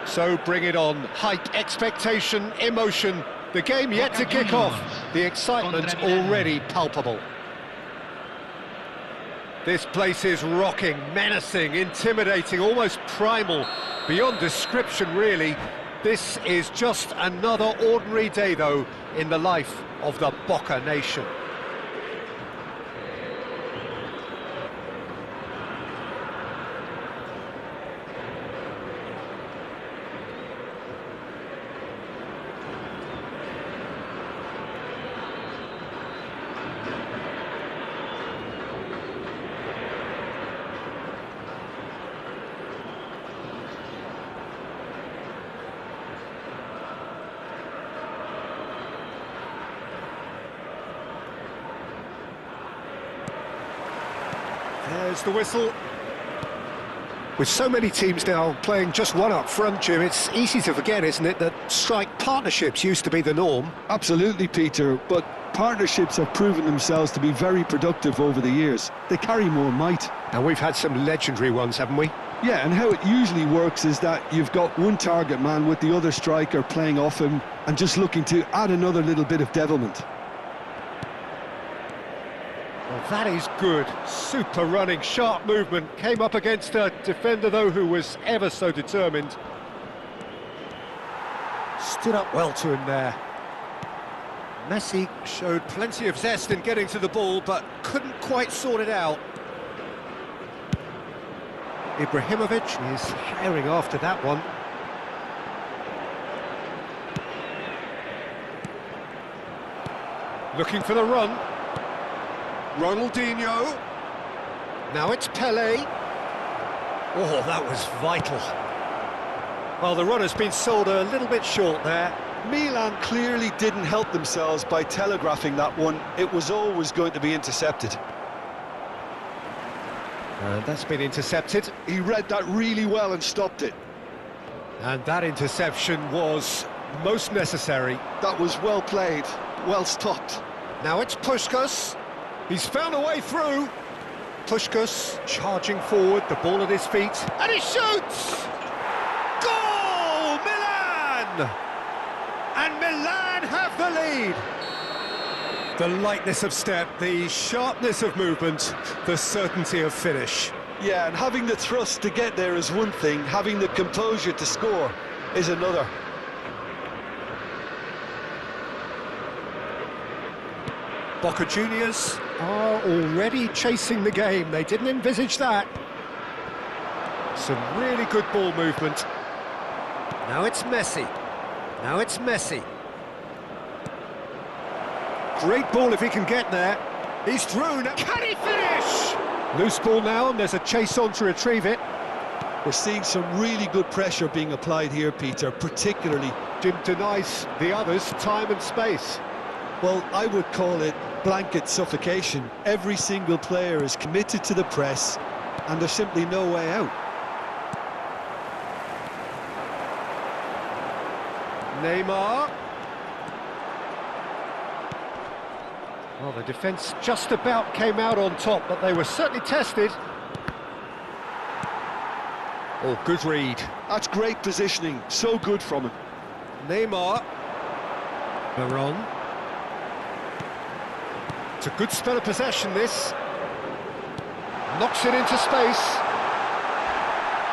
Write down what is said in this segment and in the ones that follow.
So bring it on. Hype, expectation, emotion. The game yet to kick off. The excitement already palpable. This place is rocking, menacing, intimidating, almost primal. Beyond description, really. This is just another ordinary day, though, in the life of the Boca Nation. There's the whistle. With so many teams now playing just one up front, Jim, it's easy to forget, isn't it, that strike partnerships used to be the norm? Absolutely, Peter, but partnerships have proven themselves to be very productive over the years. They carry more might. And we've had some legendary ones, haven't we? Yeah, and how it usually works is that you've got one target man with the other striker playing off him and just looking to add another little bit of devilment. Well, that is good. Super running, sharp movement. Came up against a defender, though, who was ever so determined. Stood up well to him there. Messi showed plenty of zest in getting to the ball, but couldn't quite sort it out. Ibrahimovic is herring after that one. Looking for the run. Ronaldinho. Now it's Pelé. Oh, that was vital. Well, the run has been sold a little bit short there. Milan clearly didn't help themselves by telegraphing that one. It was always going to be intercepted. And that's been intercepted. He read that really well and stopped it. And that interception was most necessary. That was well played, well stopped. Now it's Puskás. He's found a way through. Puskás charging forward, the ball at his feet, and he shoots! Goal! Milan! And Milan have the lead. The lightness of step, the sharpness of movement, the certainty of finish. Yeah, and having the thrust to get there is one thing, having the composure to score is another. Boca Juniors are already chasing the game. They didn't envisage that. Some really good ball movement. Now it's Messi. Now it's Messi. Great ball if he can get there. He's through. Can he finish? Loose ball now, and there's a chase on to retrieve it. We're seeing some really good pressure being applied here, Peter, particularly. Jim denies the others time and space. Well, I would call it blanket suffocation. Every single player is committed to the press, and there's simply no way out. Neymar. Well, the defence just about came out on top, but they were certainly tested. Oh, good read. That's great positioning, so good from him. Neymar. Veron. It's a good spell of possession, this. Knocks it into space.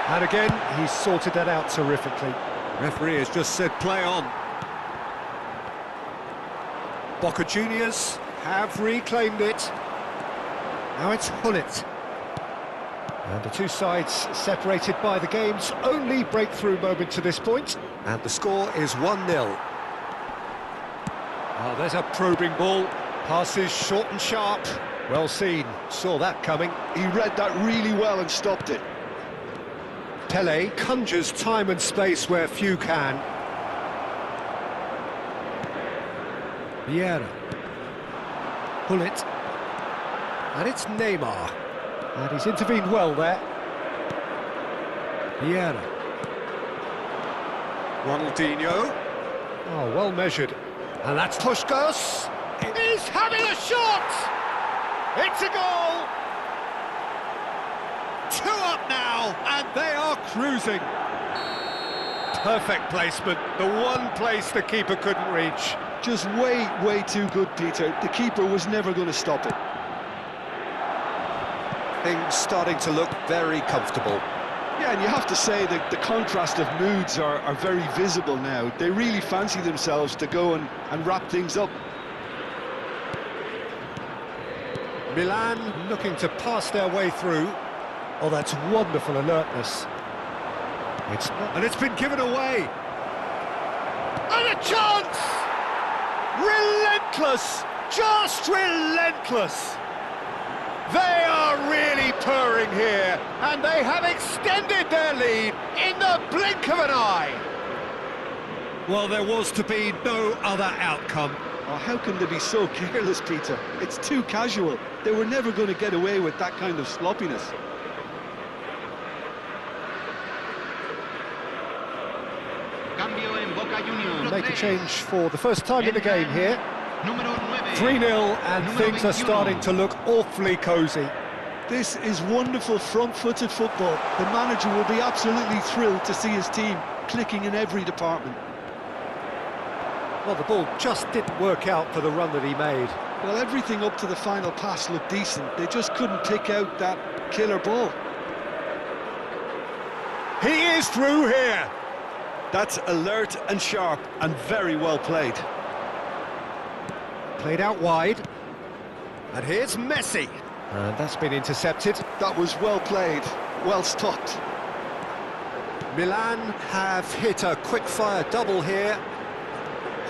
And again, he's sorted that out terrifically. Referee has just said play on. Boca Juniors have reclaimed it. Now it's Hullet. And the two sides separated by the game's only breakthrough moment to this point. And the score is 1-0. Oh, there's a probing ball. Passes short and sharp. Well seen. Saw that coming. He read that really well and stopped it. Pelé conjures time and space where few can. Vieira. Hullet. And it's Neymar. And he's intervened well there. Vieira. Ronaldinho. Oh, well measured. And that's Puskás. He's having a shot! It's a goal! 2 up now, and they are cruising. Perfect placement, the one place the keeper couldn't reach. Just way too good, Peter. The keeper was never going to stop it. Things starting to look very comfortable. Yeah, and you have to say that the contrast of moods are very visible now. They really fancy themselves to go and wrap things up. Milan looking to pass their way through. Oh, that's wonderful alertness. And it's been given away. And a chance! Relentless! Just relentless! They are really purring here, and they have extended their lead in the blink of an eye. Well, there was to be no other outcome. Oh, how can they be so careless, Peter? It's too casual. They were never going to get away with that kind of sloppiness. Make a change for the first time in the game here. 3-0, and things are starting to look awfully cosy. This is wonderful front-footed football. The manager will be absolutely thrilled to see his team clicking in every department. Well, the ball just didn't work out for the run that he made. Well, everything up to the final pass looked decent. They just couldn't pick out that killer ball. He is through here. That's alert and sharp and very well played. Played out wide. And here's Messi. And that's been intercepted. That was well played, well stopped. Milan have hit a quick-fire double here.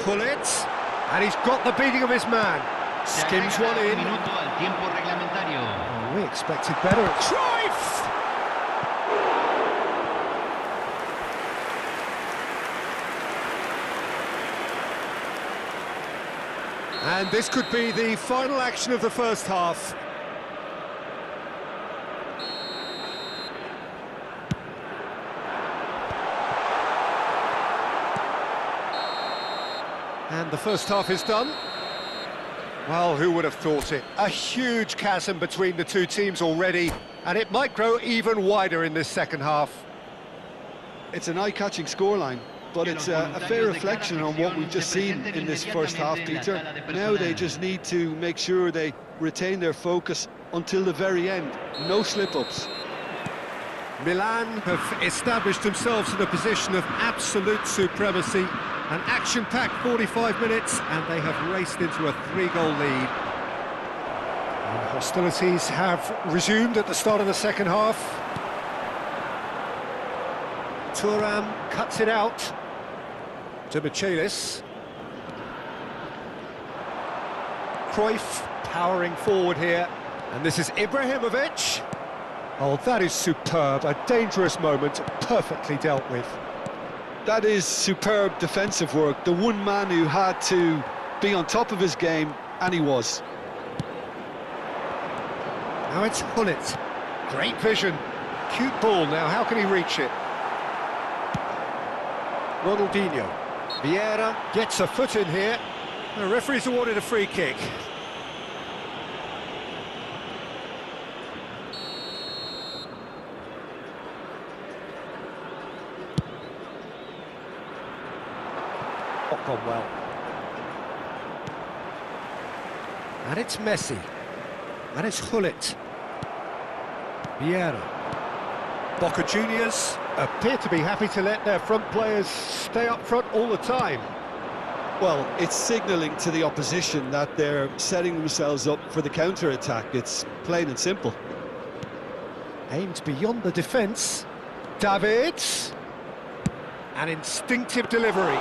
Gullit, and he's got the beating of his man. Skims one in. Oh, we expected better. Cruyff! And this could be the final action of the first half. And the first half is done. Well, who would have thought it? A huge chasm between the two teams already, and it might grow even wider in this second half. It's an eye-catching scoreline, but it's a fair reflection on what we've just seen in this first half, Peter. Now they just need to make sure they retain their focus until the very end. No slip-ups. Milan have established themselves in a position of absolute supremacy. An action-packed 45 minutes, and they have raced into a 3-goal lead. And hostilities have resumed at the start of the second half. Thuram cuts it out to Michelis. Cruyff powering forward here, and this is Ibrahimovic. Oh, that is superb, a dangerous moment, perfectly dealt with. That is superb defensive work. The one man who had to be on top of his game, and he was. Now it's Gullit. Great vision. Cute ball now, how can he reach it? Ronaldinho. Vieira gets a foot in here. The referee's awarded a free kick. Gone well. And it's Messi. And it's Gullit. Vieira. Boca Juniors appear to be happy to let their front players stay up front all the time. Well, it's signalling to the opposition that they're setting themselves up for the counter-attack. It's plain and simple. Aimed beyond the defence. David. An instinctive delivery.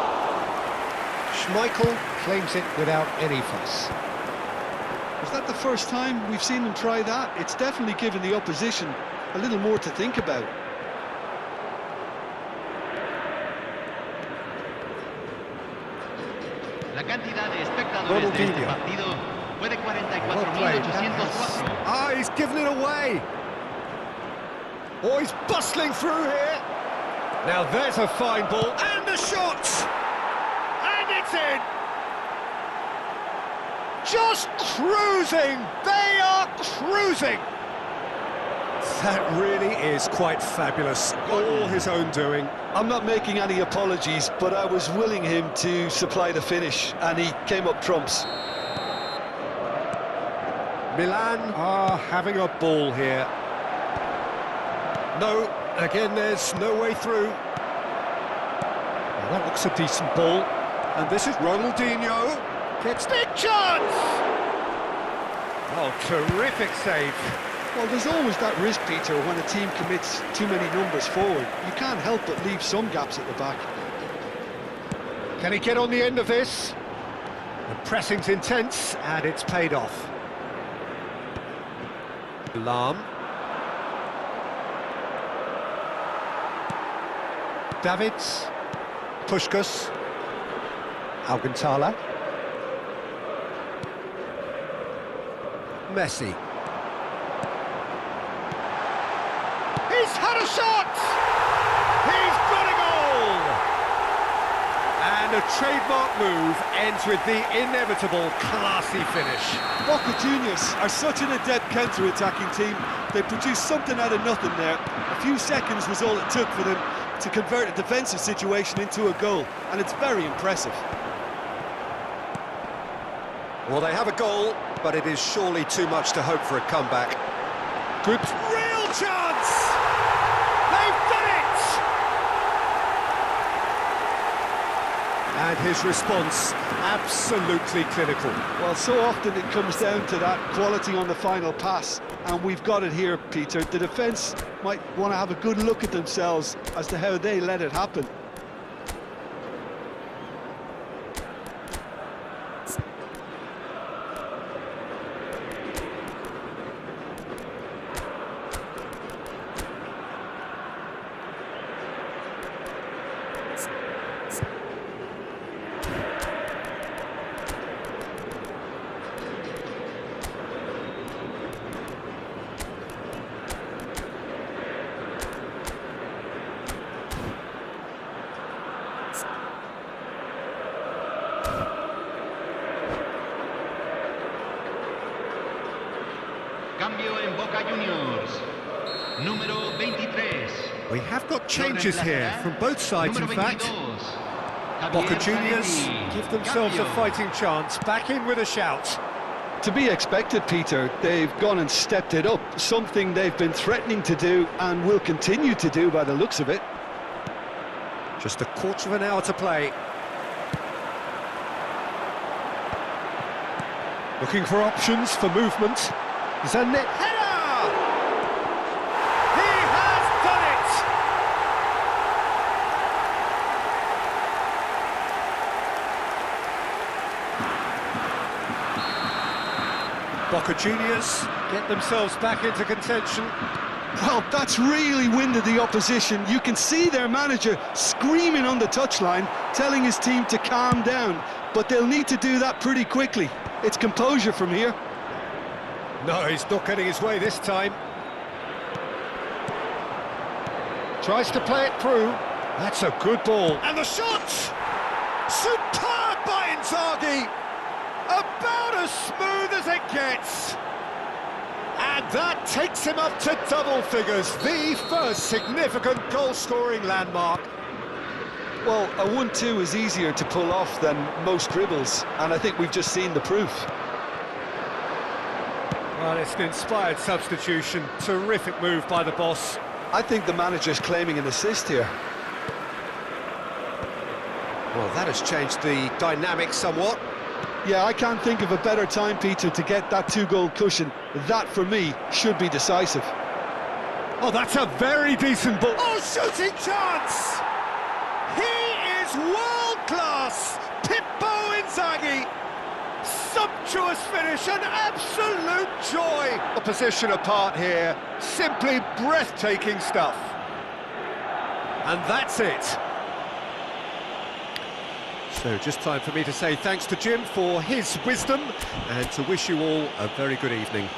Schmeichel claims it without any fuss. Is that the first time we've seen them try that? It's definitely given the opposition a little more to think about. Ronaldinho. Well played. Ah, he's given it away. Oh, he's bustling through here. Now there's a fine ball, and the shot! It's in! Just cruising! They are cruising! That really is quite fabulous. All his own doing. I'm not making any apologies, but I was willing him to supply the finish, and he came up trumps. Milan are having a ball here. No, again there's no way through. Well, that looks a decent ball. And this is Ronaldinho. Gets big chance! Oh, terrific save. Well, there's always that risk, Peter, when a team commits too many numbers forward. You can't help but leave some gaps at the back. Can he get on the end of this? The pressing's intense, and it's paid off. Lam. Davids. Puskás. Alcantara. Messi. He's had a shot! He's got a goal! And a trademark move ends with the inevitable classy finish. Boca Juniors are such an adept counter-attacking team. They produced something out of nothing there. A few seconds was all it took for them to convert a defensive situation into a goal, and it's very impressive. Well, they have a goal, but it is surely too much to hope for a comeback. Good, real chance! They've done it! And his response, absolutely clinical. Well, so often it comes down to that quality on the final pass, and we've got it here, Peter. The defence might want to have a good look at themselves as to how they let it happen. Cambio en Boca Juniors. Número 23. We have got changes here from both sides, in fact. Boca Juniors give themselves a fighting chance, back in with a shout. To be expected, Peter. They've gone and stepped it up, something they've been threatening to do and will continue to do by the looks of it. Just a quarter of an hour to play. Looking for options for movement. Zanet header! He has done it! Boca Juniors get themselves back into contention. Well, that's really winded the opposition. You can see their manager screaming on the touchline, telling his team to calm down, but they'll need to do that pretty quickly. It's composure from here. No, he's not getting his way this time. Tries to play it through. That's a good ball. And the shot! Superb by Inzaghi! About as smooth as it gets. And that takes him up to double figures. The first significant goal-scoring landmark. Well, a 1-2 is easier to pull off than most dribbles, and I think we've just seen the proof. Well, it's an inspired substitution. Terrific move by the boss. I think the manager's claiming an assist here. Well, that has changed the dynamic somewhat. Yeah, I can't think of a better time, Peter, to get that two-goal cushion. That, for me, should be decisive. Oh, that's a very decent ball. Oh, shooting chance! He is world-class! Pippo Inzaghi! Sumptuous finish, an absolute joy! Opposition apart here, simply breathtaking stuff. And that's it. So just time for me to say thanks to Jim for his wisdom and to wish you all a very good evening.